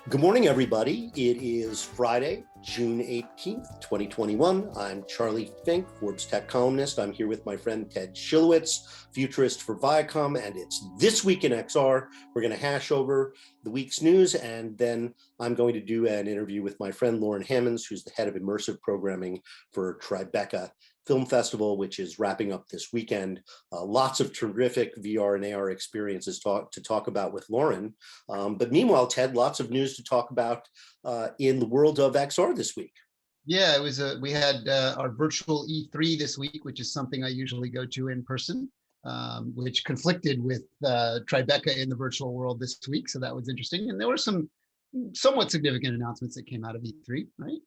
Good morning, everybody. It is Friday, June 18th, 2021. I'm Charlie Fink, Forbes Tech columnist. I'm here with my friend Ted Schilowitz, Futurist for Viacom, and it's This Week in XR. We're going to hash over the week's news, and then I'm going to do an interview with my friend Loren Hammonds, who's the head of immersive programming for Tribeca Film Festival, which is wrapping up this weekend. Lots of terrific VR and AR experiences to talk about with Loren. But meanwhile, Ted, lots of news to talk about in the world of XR this week. Yeah, it was we had our virtual E3 this week, which is something I usually go to in person, which conflicted with Tribeca in the virtual world this week. So that was interesting. And there were some somewhat significant announcements that came out of E3, right?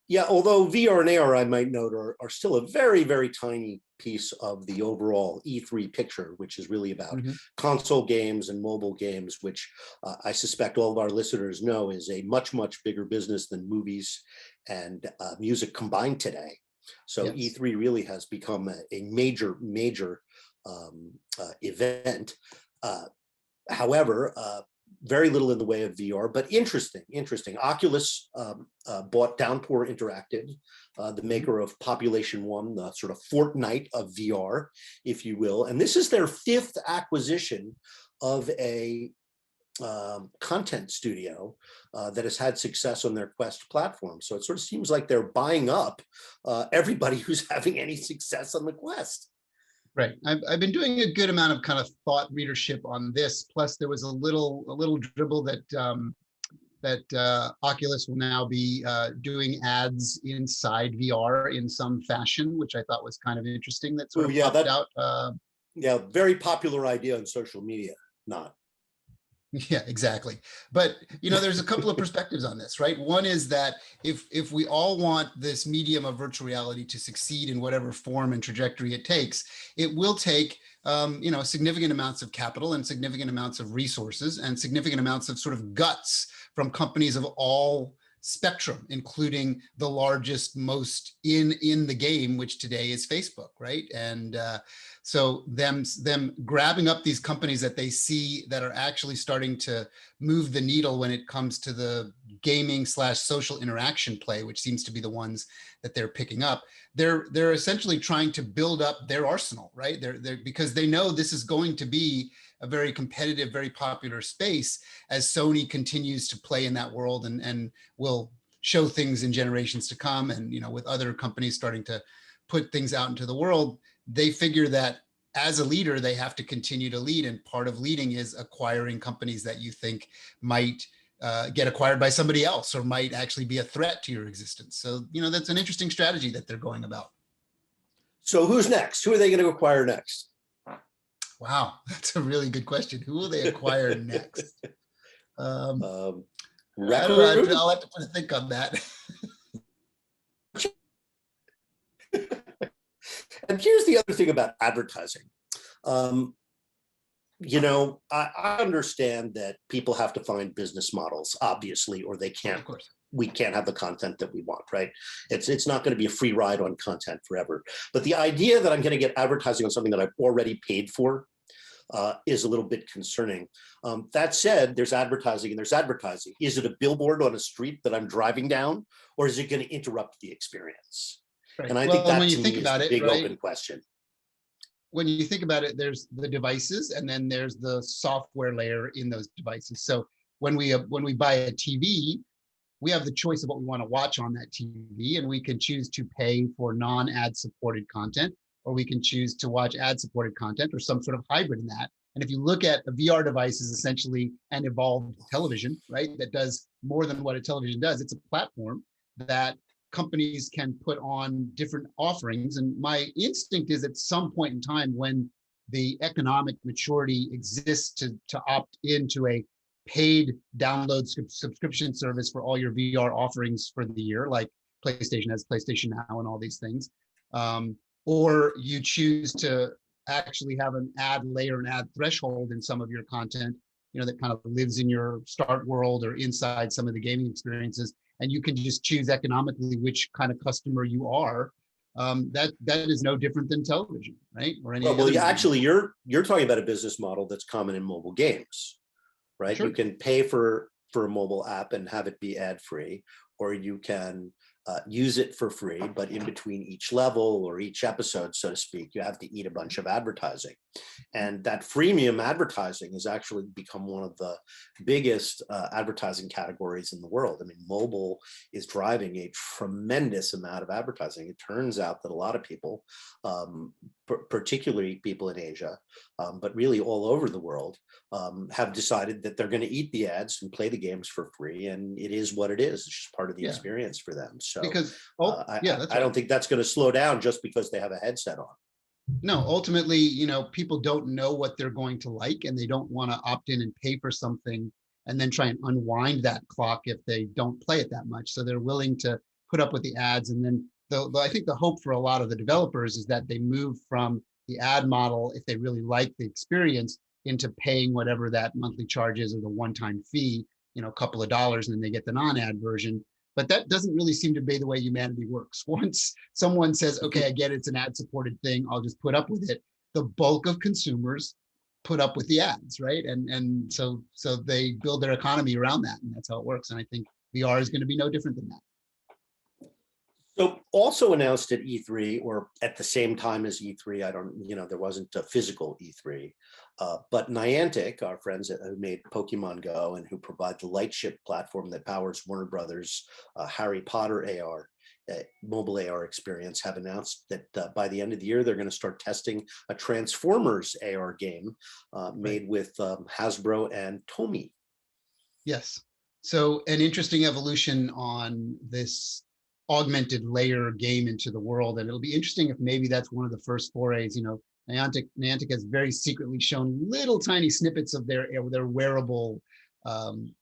Yeah, although VR and AR, I might note, are still a very, very tiny piece of the overall E3 picture, which is really about console games and mobile games, which I suspect all of our listeners know is a much, much bigger business than movies and music combined today. So yes. E3 really has become a major, major event. However, very little in the way of VR, but interesting. Oculus bought Downpour Interactive, the maker of Population One, the sort of Fortnite of VR, if you will. And this is their fifth acquisition of a content studio that has had success on their Quest platform. So it sort of seems like they're buying up everybody who's having any success on the Quest. Right. I've been doing a good amount of kind of thought readership on this. Plus, there was a little dribble that Oculus will now be doing ads inside VR in some fashion, which I thought was kind of interesting. That sort of popped out. Yeah, very popular idea on social media. Not. Yeah, exactly. But, there's a couple of perspectives on this, right? One is that if we all want this medium of virtual reality to succeed in whatever form and trajectory it takes, it will take, significant amounts of capital and significant amounts of resources and significant amounts of sort of guts from companies of all spectrum, including the largest, most in the game, which today is Facebook, right? And so them grabbing up these companies that they see that are actually starting to move the needle when it comes to the gaming / social interaction play, which seems to be the ones that they're picking up. They're essentially trying to build up their arsenal, right? They're because they know this is going to be a very competitive, very popular space as Sony continues to play in that world and will show things in generations to come. And, with other companies starting to put things out into the world, they figure that as a leader, they have to continue to lead. And part of leading is acquiring companies that you think might get acquired by somebody else or might actually be a threat to your existence. So, that's an interesting strategy that they're going about. So who's next? Who are they going to acquire next? Wow, that's a really good question. Who will they acquire next? I don't know. I'll have to put a think on that. And here's the other thing about advertising. I understand that people have to find business models, obviously, or they can't. Of course. We can't have the content that we want, right? It's not going to be a free ride on content forever. But the idea that I'm going to get advertising on something that I've already paid for is a little bit concerning. That said, there's advertising and there's advertising. Is it a billboard on a street that I'm driving down, or is it going to interrupt the experience? Right. And I think that to me is a big open question. When you think about it, there's the devices, and then there's the software layer in those devices. So when we buy a TV, we have the choice of what we want to watch on that TV, and we can choose to pay for non-ad supported content, or we can choose to watch ad-supported content or some sort of hybrid in that. And if you look at a VR device is essentially an evolved television, right? That does more than what a television does. It's a platform that companies can put on different offerings. And my instinct is at some point in time when the economic maturity exists to opt into a paid download subscription service for all your VR offerings for the year, like PlayStation has PlayStation Now and all these things. Or you choose to actually have an ad layer, an ad threshold in some of your content, that kind of lives in your start world or inside some of the gaming experiences. And you can just choose economically which kind of customer you are. That is no different than television, right? Or any well, actually, you're talking about a business model that's common in mobile games, right? Sure. You can pay for for a mobile app and have it be ad-free, or you can use it for free, but in between each level or each episode, so to speak, you have to eat a bunch of advertising. And that freemium advertising has actually become one of the biggest advertising categories in the world. I mean, mobile is driving a tremendous amount of advertising. It turns out that a lot of people, particularly people in Asia, but really all over the world, have decided that they're going to eat the ads and play the games for free. And it is what it is. It's just part of the experience for them. So because I don't think that's going to slow down just because they have a headset on. No, ultimately, people don't know what they're going to like, and they don't want to opt in and pay for something and then try and unwind that clock if they don't play it that much. So they're willing to put up with the ads. And then I think the hope for a lot of the developers is that they move from the ad model, if they really like the experience, into paying whatever that monthly charge is or the one-time fee, a couple of dollars, and then they get the non-ad version. But that doesn't really seem to be the way humanity works. Once someone says, okay, I get it's an ad-supported thing, I'll just put up with it, the bulk of consumers put up with the ads, right? And so they build their economy around that, and that's how it works. And I think VR is going to be no different than that. So also announced at E3, or at the same time as E3, there wasn't a physical E3, but Niantic, our friends who made Pokemon Go and who provide the Lightship platform that powers Warner Brothers' Harry Potter AR, mobile AR experience, have announced that by the end of the year, they're going to start testing a Transformers AR game made with Hasbro and Tomy. Yes. So an interesting evolution on this augmented layer game into the world. And it'll be interesting if maybe that's one of the first forays. Niantic has very secretly shown little tiny snippets of their wearable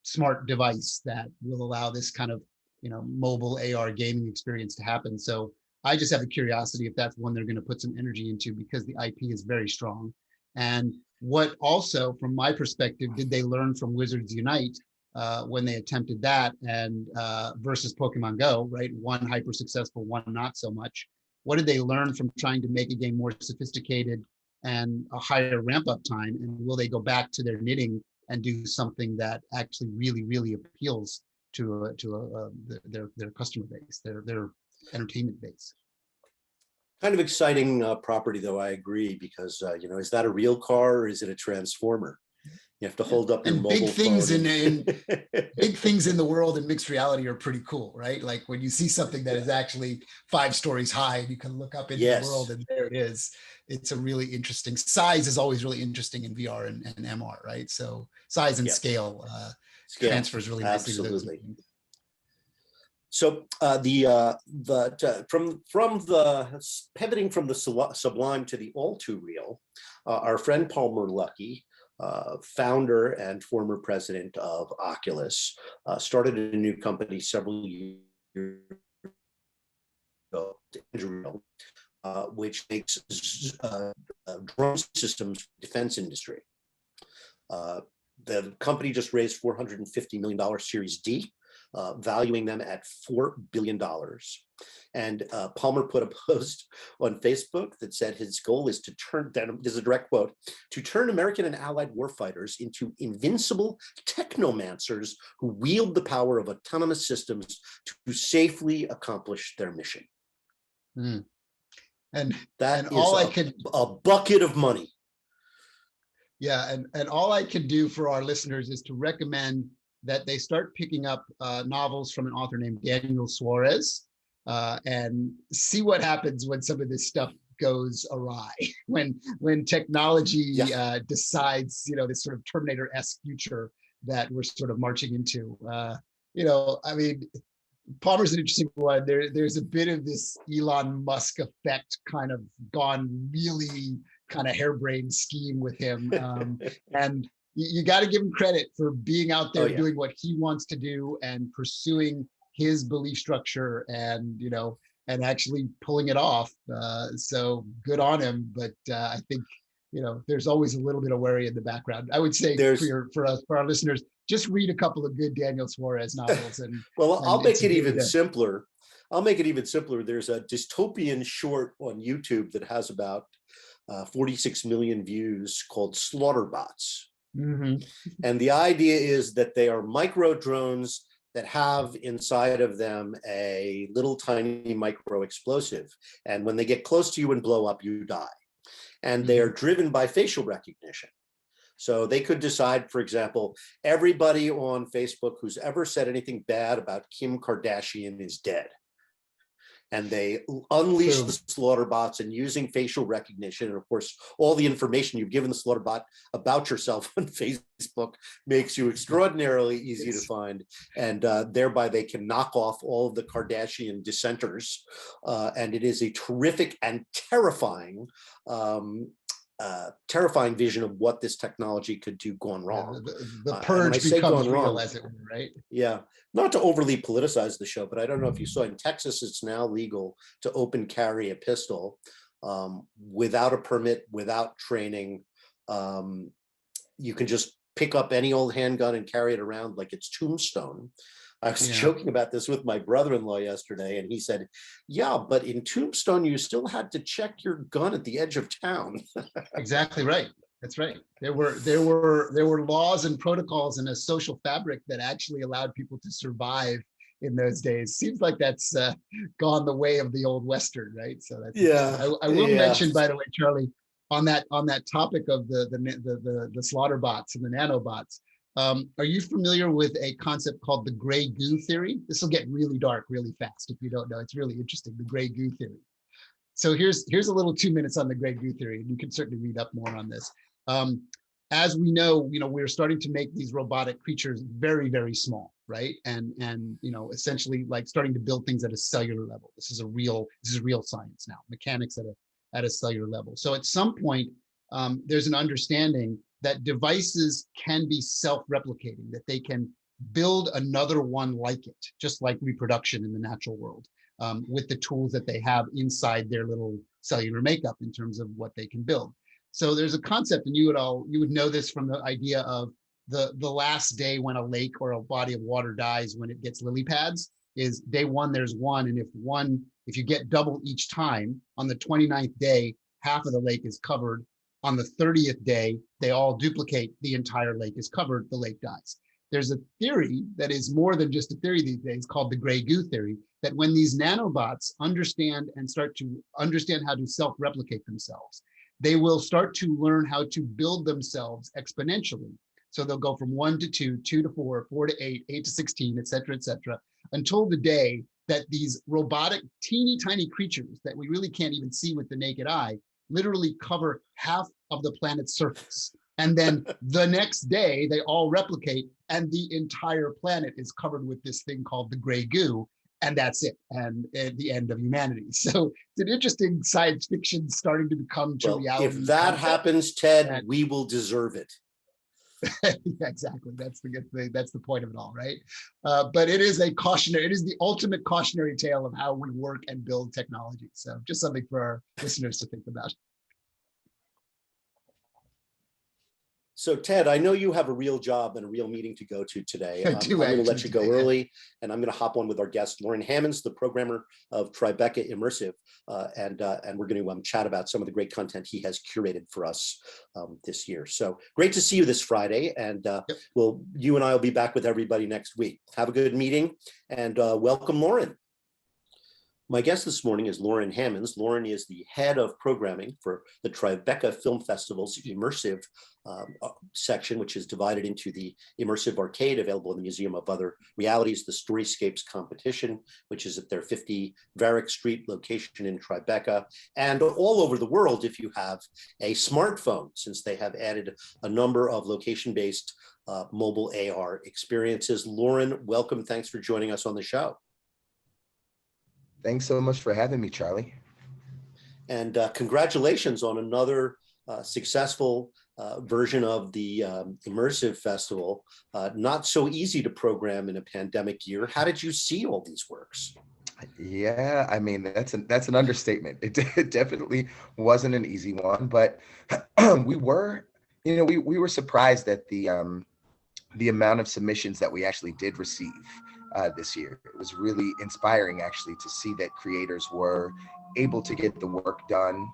smart device that will allow this kind of mobile AR gaming experience to happen. So I just have a curiosity if that's one they're going to put some energy into, because the IP is very strong. And what also, from my perspective, did they learn from Wizards Unite when they attempted that, and versus Pokemon Go, right? One hyper successful, one not so much. What did they learn from trying to make a game more sophisticated and a higher ramp up time? And will they go back to their knitting and do something that actually really, really appeals to their customer base, their entertainment base? Kind of exciting property, though. I agree, because is that a real car or is it a transformer? You have to hold up your mobile big things phone. Big things in the world in mixed reality are pretty cool, right? Like when you see something that is actually 5 stories high and you can look up into the world and there it is. It's a really interesting size is always really interesting in VR and MR, right? So size and scale transfers really nicely to those things. So pivoting from the sublime to the all too real, our friend Palmer Luckey, founder and former president of Oculus, started a new company several years ago, which makes drone systems for the defense industry. The company just raised $450 million Series D, valuing them at $4 billion. And Palmer put a post on Facebook that said his goal is to turn, this is a direct quote, to turn American and allied warfighters into invincible technomancers who wield the power of autonomous systems to safely accomplish their mission. Mm. And that and is all a bucket of money. Yeah, and all I could do for our listeners is to recommend that they start picking up novels from an author named Daniel Suarez, and see what happens when some of this stuff goes awry, when technology decides, this sort of Terminator-esque future that we're sort of marching into. I mean, Palmer's an interesting one. There's a bit of this Elon Musk effect kind of gone really kind of harebrained scheme with him. And you got to give him credit for being out there doing what he wants to do and pursuing his belief structure and, and actually pulling it off. So good on him. But I think, there's always a little bit of worry in the background. I would say for our listeners, just read a couple of good Daniel Suarez novels. And I'll make it even simpler. There's a dystopian short on YouTube that has about 46 million views called Slaughterbots. Mhm. And the idea is that they are micro drones that have inside of them a little tiny micro explosive. And when they get close to you and blow up, you die. And they are driven by facial recognition. So they could decide, for example, everybody on Facebook who's ever said anything bad about Kim Kardashian is dead. And they unleash the Slaughterbots, and using facial recognition, and of course, all the information you've given the Slaughterbot about yourself on Facebook makes you extraordinarily easy to find, and thereby they can knock off all of the Kardashian dissenters. And it is a terrific and terrifying terrifying vision of what this technology could do gone wrong. The purge becomes real, wrong, as it were, right? Yeah. Not to overly politicize the show, but I don't know if you saw in Texas, it's now legal to open carry a pistol without a permit, without training. You can just pick up any old handgun and carry it around like it's Tombstone. I was joking about this with my brother-in-law yesterday, and he said, yeah, but in Tombstone, you still had to check your gun at the edge of town. Exactly right. That's right. There were laws and protocols and a social fabric that actually allowed people to survive in those days. Seems like that's gone the way of the old Western, right? So that's I will mention, by the way, Charlie, on that topic of the Slaughterbots and the nanobots. Are you familiar with a concept called the Grey Goo Theory? This will get really dark really fast if you don't know. It's really interesting, the Grey Goo Theory. So here's a little 2 minutes on the Grey Goo Theory, and you can certainly read up more on this. As we know, we're starting to make these robotic creatures very, very small, right? And essentially like starting to build things at a cellular level. This is real science now, mechanics at a cellular level. So at some point, there's an understanding that devices can be self-replicating, that they can build another one like it, just like reproduction in the natural world, with the tools that they have inside their little cellular makeup in terms of what they can build. So there's a concept, and you would know this from the idea of the last day when a lake or a body of water dies, when it gets lily pads, is day one, there's one. And if you get double each time, on the 29th day, half of the lake is covered. On the 30th day, they all duplicate, the entire lake is covered, the lake dies. There's a theory that is more than just a theory these days called the Grey Goo Theory, that when these nanobots understand how to self-replicate themselves, they will start to learn how to build themselves exponentially. So they'll go from 1 to 2, 2 to 4, 4 to 8, 8 to 16, et cetera, until the day that these robotic, teeny tiny creatures that we really can't even see with the naked eye literally cover half of the planet's surface. And then the next day, they all replicate, and the entire planet is covered with this thing called the Grey Goo, and that's it, and the end of humanity. So it's an interesting science fiction starting to become reality. If that happens, Ted, we will deserve it. Exactly. That's the good thing. That's the point of it all, right? But it is the ultimate cautionary tale of how we work and build technology. So just something for our listeners to think about. So Ted, I know you have a real job and a real meeting to go to today. I'm going to let you go early, and I'm going to hop on with our guest, Loren Hammonds, the programmer of Tribeca Immersive, and we're going to chat about some of the great content he has curated for us this year. So great to see you this Friday, and you and I will be back with everybody next week. Have a good meeting, and welcome, Loren. My guest this morning is Loren Hammonds. Loren is the head of programming for the Tribeca Film Festival's immersive section, which is divided into the immersive arcade available in the Museum of Other Realities, the Storyscapes Competition, which is at their 50 Varick Street location in Tribeca, and all over the world if you have a smartphone, since they have added a number of location-based mobile AR experiences. Loren, welcome. Thanks for joining us on the show. Thanks so much for having me, Charlie. And congratulations on another successful version of the Immersive Festival. Not so easy to program in a pandemic year. How did you see all these works? Yeah, I mean, that's an understatement. It definitely wasn't an easy one, but we were surprised at the amount of submissions that we actually did receive this year. It was really inspiring, actually, to see that creators were able to get the work done,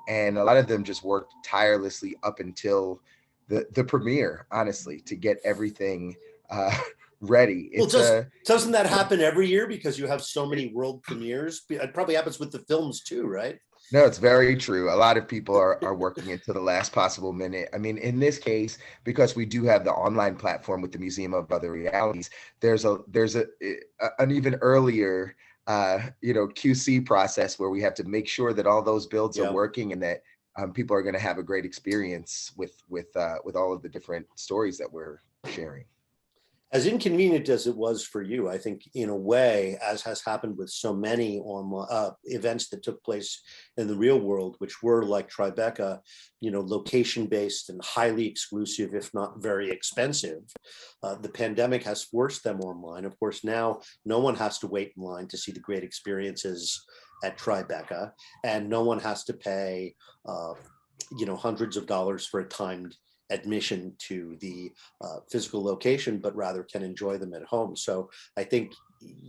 and a lot of them just worked tirelessly up until the premiere, honestly, to get everything ready. Well, It's doesn't that happen every year because you have so many world premieres? It probably happens with the films too, right? No, it's very true. A lot of people are working until the last possible minute. I mean, in this case, because we do have the online platform with the Museum of Other Realities, there's an even earlier QC process where we have to make sure that all those builds are working and that people are going to have a great experience with all of the different stories that we're sharing. As inconvenient as it was for you, I think in a way, as has happened with so many online events that took place in the real world, which were like Tribeca, location-based and highly exclusive, if not very expensive, the pandemic has forced them online. Of course, now no one has to wait in line to see the great experiences at Tribeca, and no one has to pay, hundreds of dollars for a timed admission to the physical location, but rather can enjoy them at home. So I think,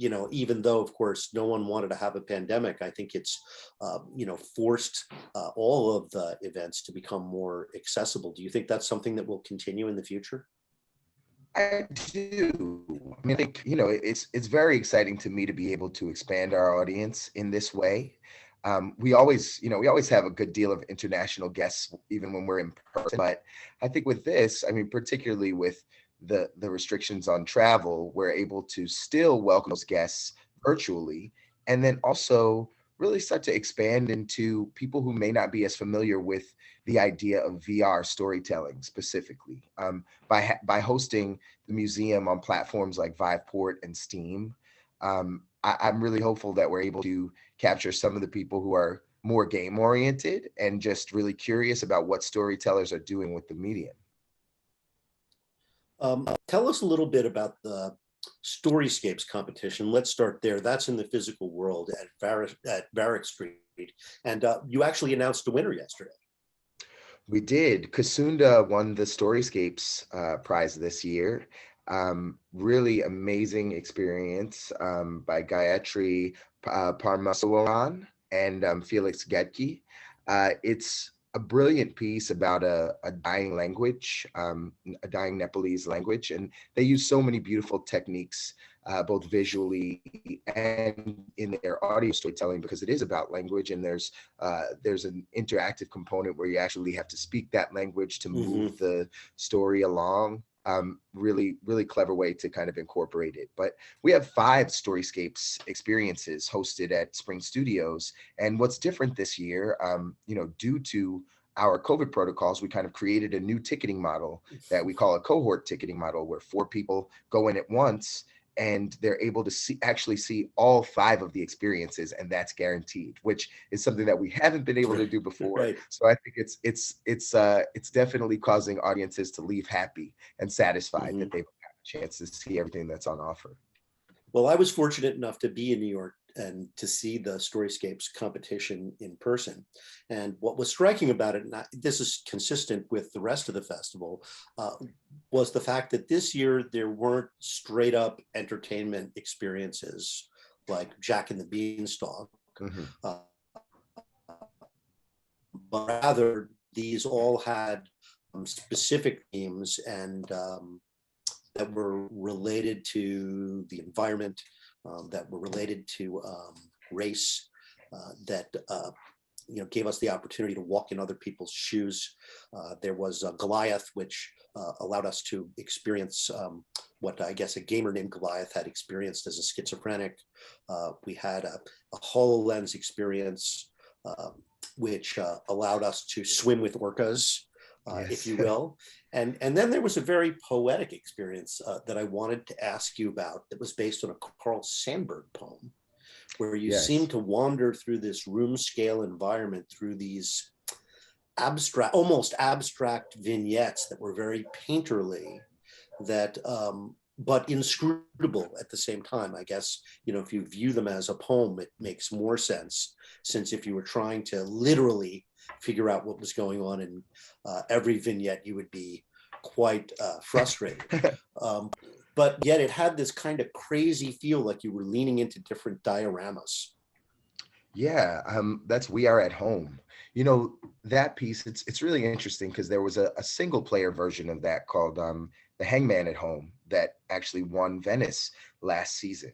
even though, of course, no one wanted to have a pandemic, I think it's, forced all of the events to become more accessible. Do you think that's something that will continue in the future? I do. I mean, I think, it's very exciting to me to be able to expand our audience in this way. We always have a good deal of international guests, even when we're in person. But I think with this, I mean, particularly with the restrictions on travel, we're able to still welcome those guests virtually, and then also really start to expand into people who may not be as familiar with the idea of VR storytelling specifically. By hosting the museum on platforms like Viveport and Steam, I'm really hopeful that we're able to capture some of the people who are more game oriented and just really curious about what storytellers are doing with the medium. Tell us a little bit about the Storyscapes competition. Let's start there. That's in the physical world at Varick Street. And you actually announced a winner yesterday. We did. Kasunda won the Storyscapes prize this year. Really amazing experience by Gayatri Parmasawaran and Felix Getke. It's a brilliant piece about a dying language, a dying Nepalese language, and they use so many beautiful techniques, both visually and in their audio storytelling, because it is about language, and there's an interactive component where you actually have to speak that language to move the story along. Really, really clever way to kind of incorporate it. But we have 5 Storyscapes experiences hosted at Spring Studios. And what's different this year, due to our COVID protocols, we kind of created a new ticketing model that we call a cohort ticketing model, where 4 people go in at once and they're able to actually see all 5 of the experiences, and that's guaranteed, which is something that we haven't been able to do before. Right. So I think it's definitely causing audiences to leave happy and satisfied that they've got a chance to see everything that's on offer. Well, I was fortunate enough to be in New York and to see the Storyscapes competition in person. And what was striking about it, and this is consistent with the rest of the festival, was the fact that this year there weren't straight up entertainment experiences like Jack and the Beanstalk, but rather these all had specific themes and that were related to the environment, that were related to race, that gave us the opportunity to walk in other people's shoes. There was Goliath, which allowed us to experience what I guess a gamer named Goliath had experienced as a schizophrenic. We had a HoloLens experience, which allowed us to swim with orcas, if you will. And then there was a very poetic experience that I wanted to ask you about that was based on a Carl Sandburg poem, where you seem to wander through this room scale environment through these almost abstract vignettes that were very painterly, that but inscrutable at the same time. I guess, if you view them as a poem, it makes more sense, since if you were trying to literally figure out what was going on in every vignette, you would be quite frustrated. But yet it had this kind of crazy feel, like you were leaning into different dioramas. Yeah, that's We Are at Home. You know, that piece, it's really interesting because there was a single player version of that called The Hangman at Home that actually won Venice last season.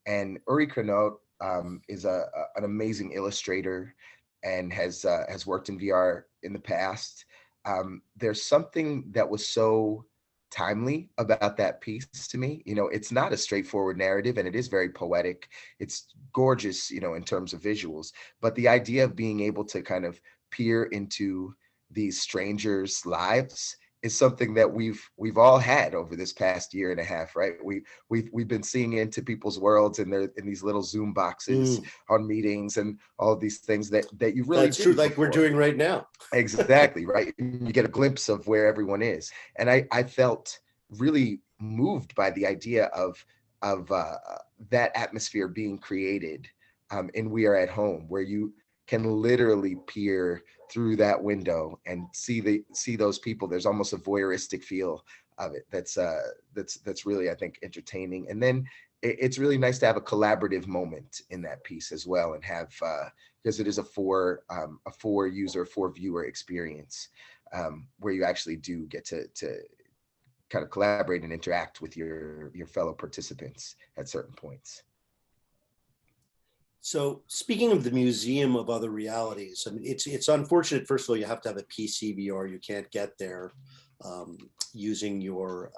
And Uri Krenot is an amazing illustrator and has worked in VR in the past. There's something that was so timely about that piece to me. You know, it's not a straightforward narrative and it is very poetic. It's gorgeous, you know, in terms of visuals, but the idea of being able to kind of peer into these strangers' lives is something that we've all had over this past year and a half, right? We've been seeing into people's worlds, and they're in these little Zoom boxes Mm, on meetings and all of these things that you really that's true, didn't like we're before. doing right now. Exactly, right. You get a glimpse of where everyone is. And I felt really moved by the idea of that atmosphere being created in We Are at Home, where you can literally peer through that window and see those people. There's almost a voyeuristic feel of it that's really, I think, entertaining. And then it's really nice to have a collaborative moment in that piece as well, and have because it is a four user, four viewer experience, where you actually do get to kind of collaborate and interact with your fellow participants at certain points. So speaking of the Museum of Other Realities, I mean, it's unfortunate. First of all, you have to have a PC VR. You can't get there using your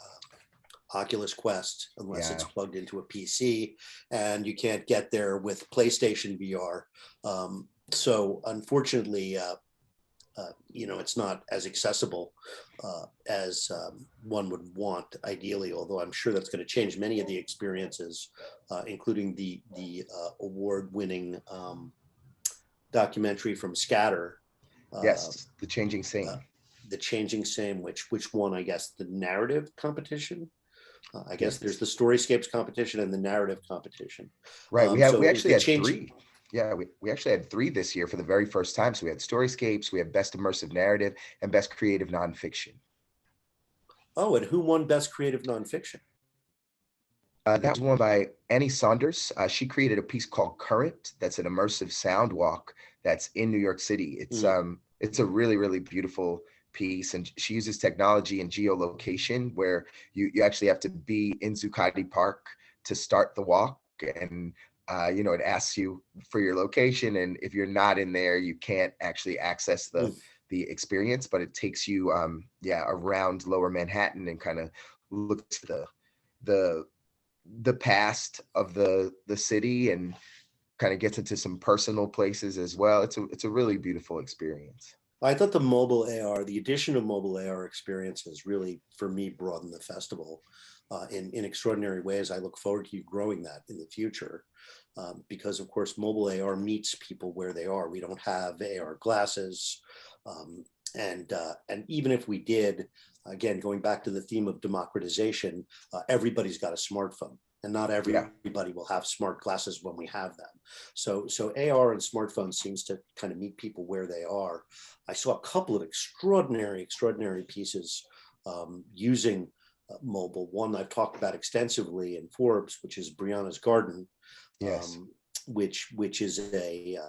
Oculus Quest unless it's Yeah. plugged into a PC, and you can't get there with PlayStation VR. So unfortunately, it's not as accessible as one would want ideally, although I'm sure that's going to change many of the experiences, including the award-winning documentary from Scatter. Yes, The Changing Scene. The Changing Same, which won, I guess, the narrative competition. I guess there's the Yes. Storyscapes competition and the narrative competition. Right. So We it was actually the had change. three. Yeah, we actually had three this year for the very first time. So we had Storyscapes, we had Best Immersive Narrative, and Best Creative Nonfiction. Oh, and who won Best Creative Nonfiction? That was won by Annie Saunders. She created a piece called Current. That's an immersive sound walk that's in New York City. Mm. It's a really, really beautiful piece, and she uses technology and geolocation where you actually have to be in Zuccotti Park to start the walk, and it asks you for your location, and if you're not in there, you can't actually access Mm. the experience. But it takes you around Lower Manhattan and kind of looks at the the past of the city, and kind of gets into some personal places as well. It's a really beautiful experience. I thought the addition of mobile AR experiences really, for me, broadened the festival in extraordinary ways. I look forward to you growing that in the future because, of course, mobile AR meets people where they are. We don't have AR glasses. And even if we did, again, going back to the theme of democratization, everybody's got a smartphone, and not Yeah. everybody will have smart glasses when we have them. So AR and smartphones seems to kind of meet people where they are. I saw a couple of extraordinary pieces using mobile. One I've talked about extensively in Forbes, which is Brianna's Garden, Yes. which is a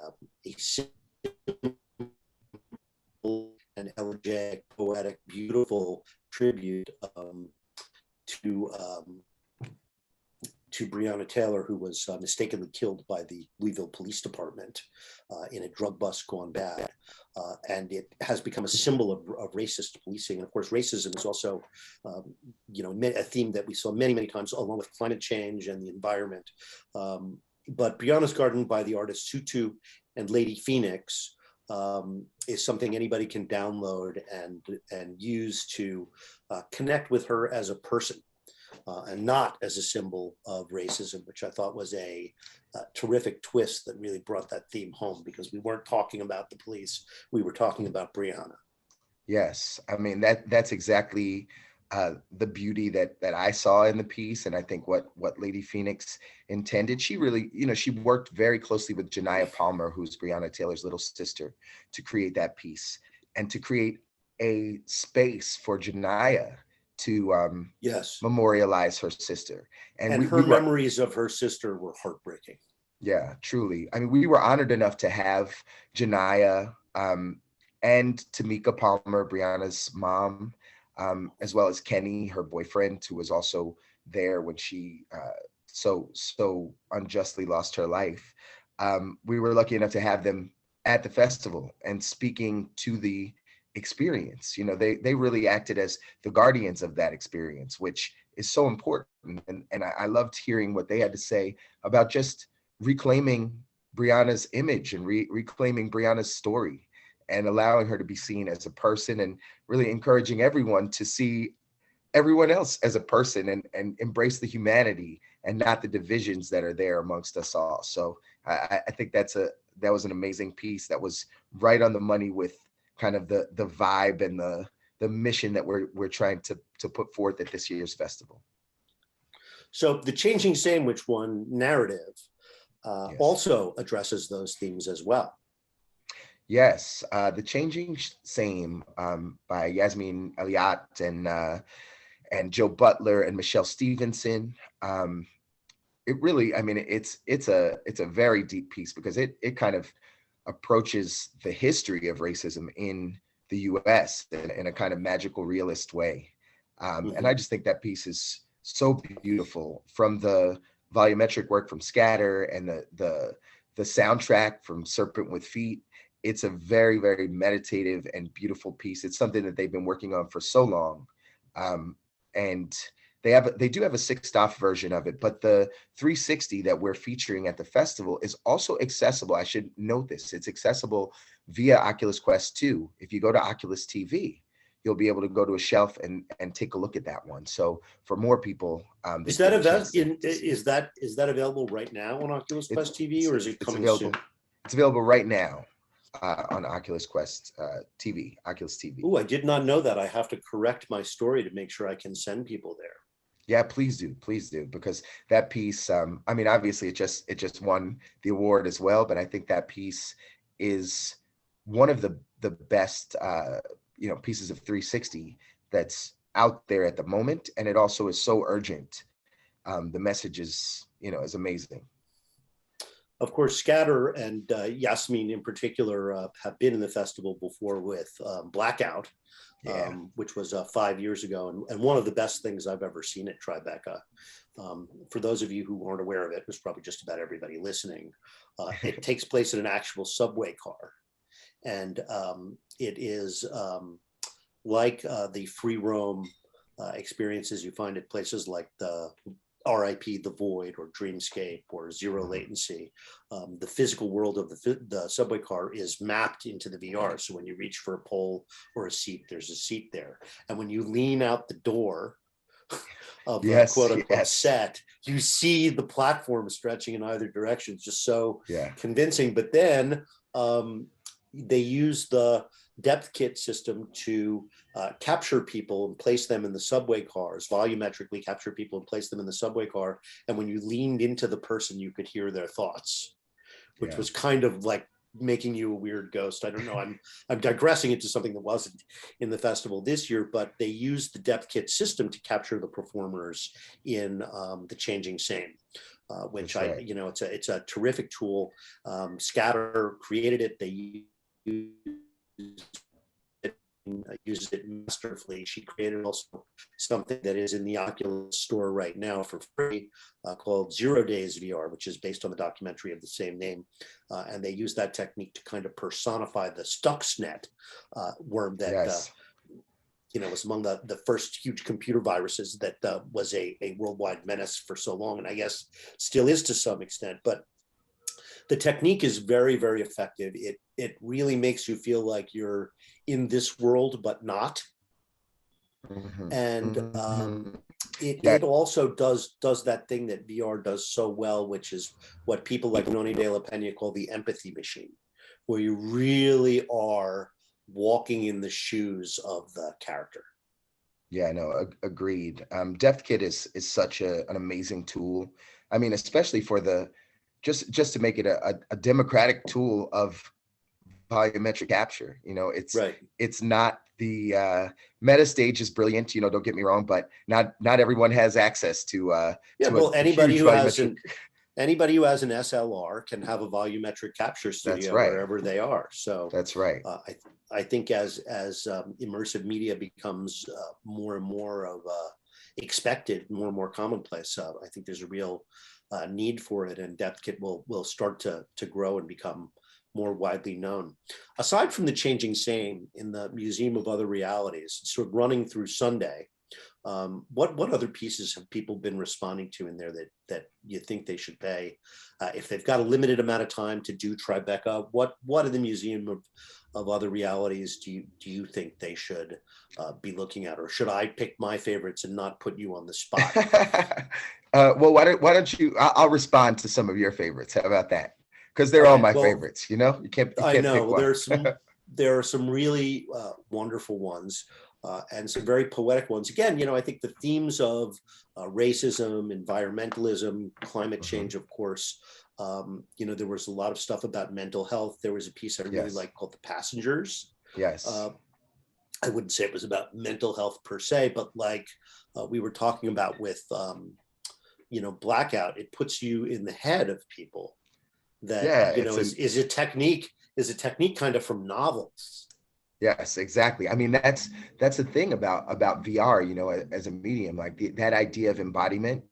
an elegiac, poetic, beautiful tribute to Breonna Taylor, who was mistakenly killed by the Louisville Police Department in a drug bust gone bad. And it has become a symbol of racist policing. And of course, racism is also, a theme that we saw many, many times, along with climate change and the environment. But Brianna's Garden by the artists Tutu and Lady Phoenix is something anybody can download and use to connect with her as a person. And not as a symbol of racism, which I thought was a terrific twist that really brought that theme home, because we weren't talking about the police, we were talking about Brianna. Yes. I mean, that's exactly the beauty that I saw in the piece, and I think what Lady Phoenix intended. She really, she worked very closely with Janiyah Palmer, who's Breonna Taylor's little sister, to create that piece and to create a space for Janiyah to Yes. memorialize her sister. And her memories of her sister were heartbreaking. Yeah, truly. I mean, we were honored enough to have Janaya and Tamika Palmer, Brianna's mom, as well as Kenny, her boyfriend, who was also there when she so unjustly lost her life. We were lucky enough to have them at the festival and speaking to the experience. You know, they really acted as the guardians of that experience, which is so important. And I loved hearing what they had to say about just reclaiming Brianna's image and reclaiming Brianna's story and allowing her to be seen as a person, and really encouraging everyone to see everyone else as a person and embrace the humanity and not the divisions that are there amongst us all. So I think that was an amazing piece that was right on the money with kind of the vibe and the mission that we're trying to put forth at this year's festival. So the Changing Sandwich One narrative Yes. also addresses those themes as well. Yes, The Changing Same by Yasmin Elliott and Joe Butler and Michelle Stevenson. It really, I mean, it's a very deep piece because it kind of approaches the history of racism in the US in a kind of magical realist way. And I just think that piece is so beautiful, from the volumetric work from Scatter and the soundtrack from Serpent with Feet. It's a very, very meditative and beautiful piece. It's something that they've been working on for so long. And they do have a 6-stop version of it, but the 360 that we're featuring at the festival is also accessible. I should note this. It's accessible via Oculus Quest 2. If you go to Oculus TV, you'll be able to go to a shelf and take a look at that one. So for more people, is that available right now on Oculus Quest TV, or is it coming soon? It's available right now on Oculus Quest TV, Oculus TV. Oh, I did not know that. I have to correct my story to make sure I can send people there. Yeah, please do, because that piece, I mean, obviously it just won the award as well, but I think that piece is one of the best pieces of 360 that's out there at the moment, and it also is so urgent. The message is amazing. Of course, Scatter and Yasmin in particular have been in the festival before with Blackout, which was 5 years ago, and one of the best things I've ever seen at Tribeca. For those of you who aren't aware of it, was probably just about everybody listening. It takes place in an actual subway car, and it is like the free roam experiences you find at places like the RIP The Void or Dreamscape or Zero Latency. The physical world of the subway car is mapped into the VR. So when you reach for a pole or a seat, there's a seat there. And when you lean out the door of the quote unquote set, you see the platform stretching in either direction. It's just so convincing. But then they use the depth kit system to capture people and place them in the subway cars, volumetrically capture people and place them in the subway car. And when you leaned into the person, you could hear their thoughts, which was kind of like making you a weird ghost. I don't know. I'm digressing into something that wasn't in the festival this year, but they used the depth kit system to capture the performers in The Changing Same. Which it's a terrific tool. Scatter created it. They uses it masterfully. She created also something that is in the Oculus store right now for free called 0 Days VR, which is based on the documentary of the same name. And they use that technique to kind of personify the Stuxnet worm that was among the first huge computer viruses that was a worldwide menace for so long, and I guess still is to some extent. But the technique is very, very effective. It really makes you feel like you're in this world, but not. And it also does that thing that VR does so well, which is what people like Noni de la Pena call the empathy machine, where you really are walking in the shoes of the character. Yeah, no, agreed. Depth Kit is such an amazing tool. I mean, especially for just to make it a democratic tool of volumetric capture. It's not the meta stage is brilliant, don't get me wrong, but not everyone has access to anybody who hasn't anybody who has an SLR can have a volumetric capture That's studio right. wherever they are. So That's right. I think as immersive media becomes more and more of expected, more and more commonplace, I think there's a real need for it, and Depth Kit will start to grow and become more widely known. Aside from the changing same in the Museum of Other Realities, sort of running through Sunday, what other pieces have people been responding to in there that you think they should pay? If they've got a limited amount of time to do Tribeca, what in the Museum of Other Realities do you think they should be looking at? Or should I pick my favorites and not put you on the spot? Well, why don't you, I'll respond to some of your favorites. How about that? Because they're all my favorites, you know? You can't I know, pick one. there are some really wonderful ones. And some very poetic ones. Again, I think the themes of racism, environmentalism, climate change, of course. There was a lot of stuff about mental health. There was a piece I really liked called The Passengers. Yes. I wouldn't say it was about mental health per se, but like we were talking about with, Blackout, it puts you in the head of people that, is a technique kind of from novels. Yes, exactly. I mean, that's the thing about VR, as a medium, like that idea of embodiment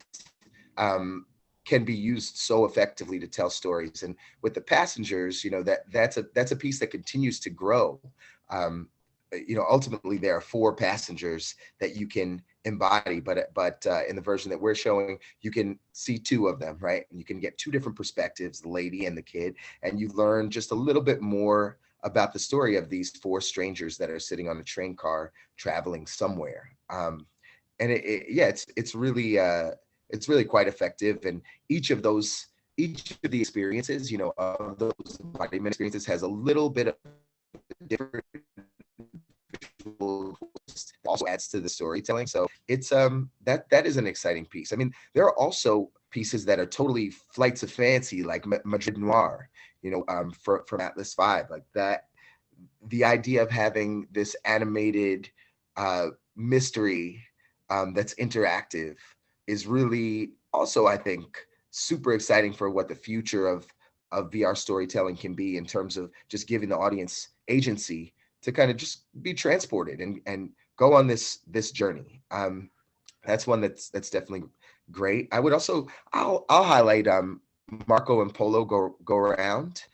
can be used so effectively to tell stories. And with The Passengers, that's a piece that continues to grow. Ultimately there are 4 passengers that you can embody, but in the version that we're showing, you can see 2 of them, right? And you can get 2 different perspectives, the lady and the kid, and you learn just a little bit more about the story of these 4 strangers that are sitting on a train car traveling somewhere. And it's really quite effective. And each of the experiences, of those embodiment experiences has a little bit of different visual, also adds to the storytelling. So it's that is an exciting piece. I mean, there are also pieces that are totally flights of fancy, like Madrid Noir, from Atlas V, like that. The idea of having this animated mystery that's interactive is really also, I think, super exciting for what the future of VR storytelling can be, in terms of just giving the audience agency to kind of just be transported and go on this journey. That's one that's definitely great. I would also, I'll highlight Marco and Polo go around.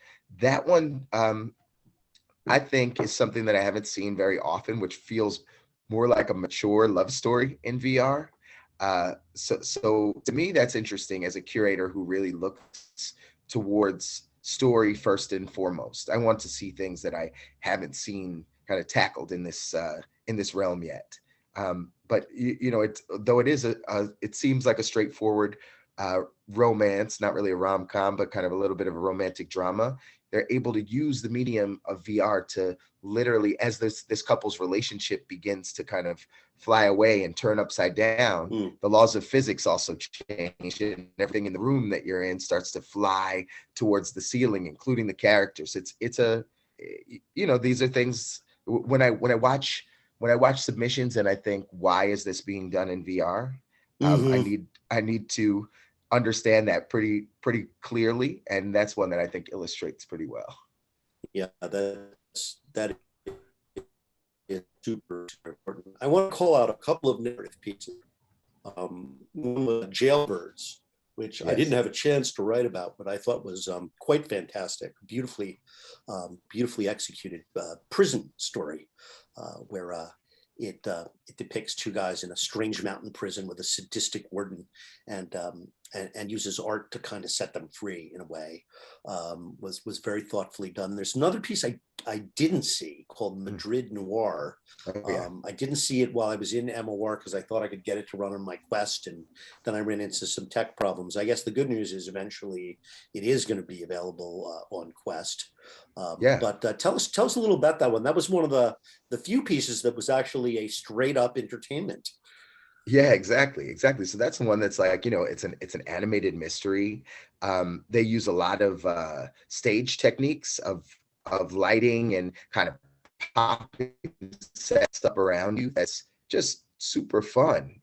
That one, I think, is something that I haven't seen very often, which feels more like a mature love story in VR. So to me, that's interesting as a curator who really looks towards story first and foremost. I want to see things that I haven't seen kind of tackled in this realm yet. But though it seems like a straightforward romance, not really a rom-com, but kind of a little bit of a romantic drama. They're able to use the medium of VR to literally, as this couple's relationship begins to kind of fly away and turn upside down, the laws of physics also change, and everything in the room that you're in starts to fly towards the ceiling, including the characters. These are things when I watch submissions and I think, why is this being done in VR? I need to understand that pretty clearly, and that's one that I think illustrates pretty well. Yeah, that is super important. I want to call out a couple of narrative pieces. One was Jailbirds, which I didn't have a chance to write about, but I thought was quite fantastic, beautifully executed prison story, where it depicts 2 guys in a strange mountain prison with a sadistic warden, and uses art to kind of set them free in a way. Was very thoughtfully done. There's another piece I didn't see called Madrid Noir. I didn't see it while I was in MOR because I thought I could get it to run on my Quest, and then I ran into some tech problems. I guess the good news is eventually it is going to be available on Quest. But tell us a little about that one. That was one of the few pieces that was actually a straight up entertainment. Yeah, exactly. So that's the one that's like, it's an animated mystery. They use a lot of stage techniques of lighting and kind of popping sets up around you. That's just super fun.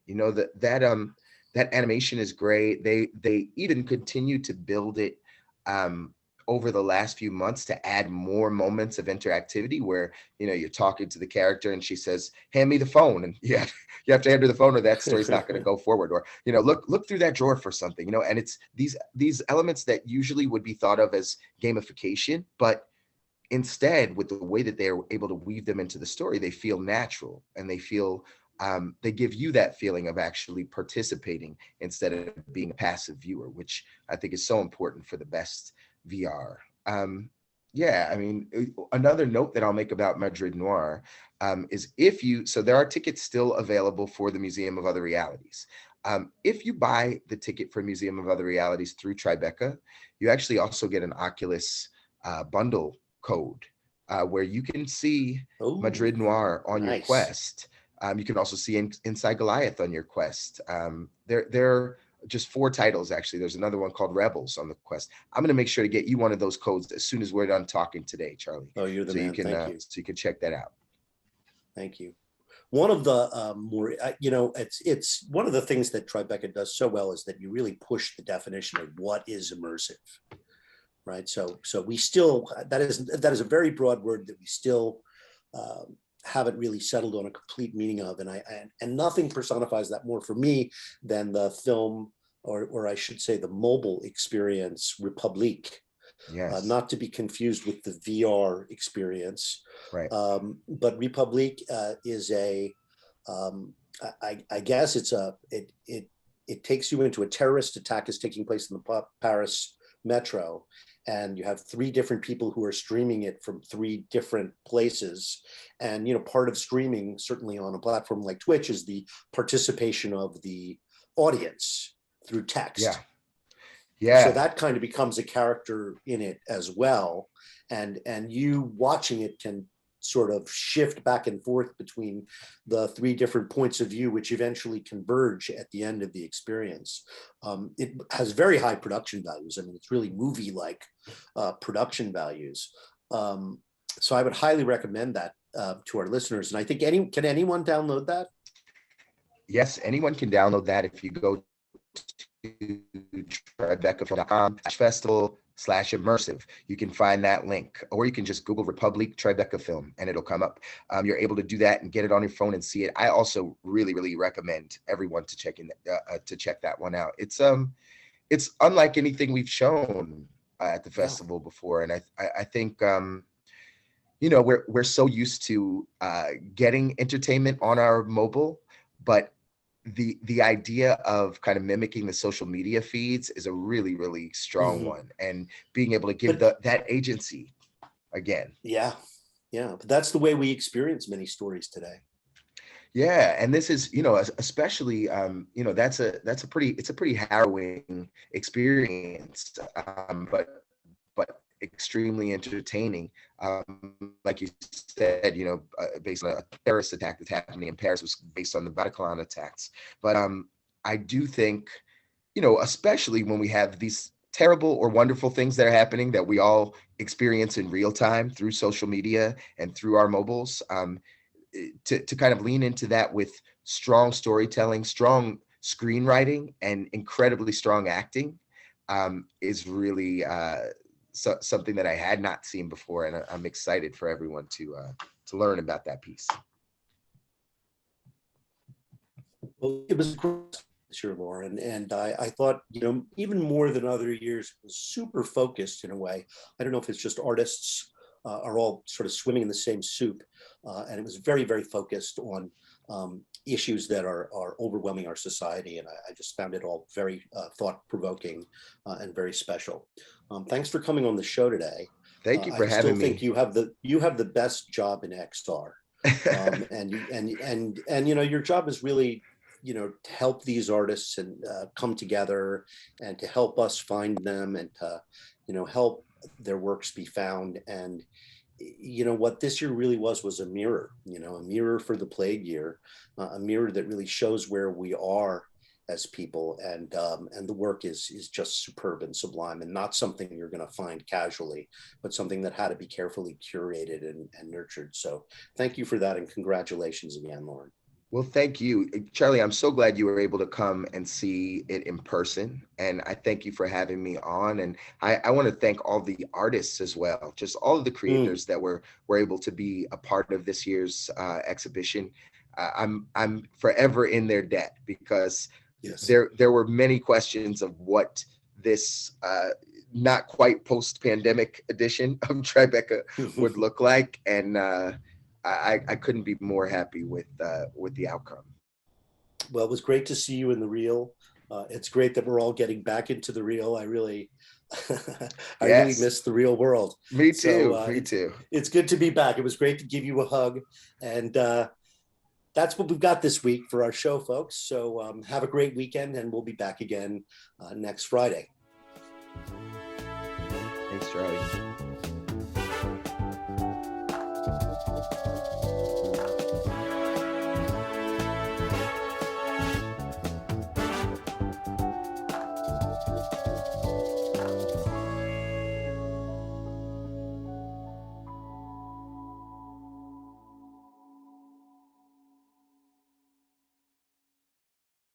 that animation is great. They even continue to build it over the last few months to add more moments of interactivity where, you know, you're talking to the character and she says, hand me the phone. And you have to hand her the phone or that story's not going to go forward. Or, you know, look through that drawer for something, you know, and it's these elements that usually would be thought of as gamification, but instead with the way that they're able to weave them into the story, they feel natural and they feel, they give you that feeling of actually participating instead of being a passive viewer, which I think is so important for the best VR. Yeah, I mean, another note that I'll make about Madrid Noir is so there are tickets still available for the Museum of Other Realities. If you buy the ticket for Museum of Other Realities through Tribeca, you actually also get an Oculus bundle code where you can see Madrid Noir on your Quest. You can also see Inside Goliath on your Quest. There just 4 titles, actually. There's another one called Rebels on the Quest. I'm going to make sure to get you one of those codes as soon as we're done talking today, Charlie. Oh, you're the man. Thank you. So you can check that out. Thank you. One of the more, you know, it's one of the things that Tribeca does so well is that you really push the definition of what is immersive, right? So we still, that is a very broad word that we still haven't really settled on a complete meaning of, and nothing personifies that more for me than the film, or I should say the mobile experience, Republique. Yes. Not to be confused with the VR experience. Right. But Republique is I guess it takes you into a terrorist attack is taking place in the Paris metro, and you have 3 different people who are streaming it from 3 different places. And, you know, part of streaming, certainly on a platform like Twitch, is the participation of the audience through text. Yeah. Yeah. So that kind of becomes a character in it as well. And you watching it can sort of shift back and forth between the 3 different points of view, which eventually converge at the end of the experience. It has very high production values. I mean, it's really movie-like production values. So I would highly recommend that to our listeners. And I think can anyone download that? Yes, anyone can download that if you go to tribecafilm.com/festival/immersive. You can find that link, or you can just Google Republique Tribeca Film and it'll come up. You're able to do that and get it on your phone and see it. I also really recommend everyone to check that one out. It's unlike anything we've shown at the festival before, and I think you know, we're so used to getting entertainment on our mobile, but the idea of kind of mimicking the social media feeds is a really strong one, and being able to give that agency again. Yeah. But that's the way we experience many stories today. Yeah, and this is, you know, especially, you know, it's a pretty harrowing experience, but extremely entertaining. Like you said, you know, based on a terrorist attack that's happening in Paris, was based on the Bataclan attacks. But I do think, you know, especially when we have these terrible or wonderful things that are happening that we all experience in real time through social media and through our mobiles, to kind of lean into that with strong storytelling, strong screenwriting, and incredibly strong acting is really something that I had not seen before, and I'm excited for everyone to learn about that piece. Well, it was great this year, Loren, and I thought, you know, even more than other years, it was super focused in a way. I don't know if it's just artists are all sort of swimming in the same soup, and it was very focused on issues that are overwhelming our society, and I just found it all very thought-provoking and very special. Thanks for coming on the show today. Thank you for having me. I still think you have the best job in XR, and you know, your job is really, you know, to help these artists and come together, and to help us find them, and to, you know, help their works be found. And you know what this year really was a mirror, you know, a mirror for the plague year, a mirror that really shows where we are as people, and the work is just superb and sublime, and not something you're going to find casually, but something that had to be carefully curated and nurtured. So thank you for that, and congratulations again, Loren. Well, thank you, Charlie. I'm so glad you were able to come and see it in person. And I thank you for having me on. And I want to thank all the artists as well, just all of the creators that were able to be a part of this year's exhibition. I'm forever in their debt, because there were many questions of what this not quite post-pandemic edition of Tribeca would look like. And I couldn't be more happy with the outcome. Well, it was great to see you in the reel. It's great that we're all getting back into the reel. I really miss the real world. Me too. Me too. It's good to be back. It was great to give you a hug. And that's what we've got this week for our show, folks. So have a great weekend, and we'll be back again next Friday. Thanks, Charlie.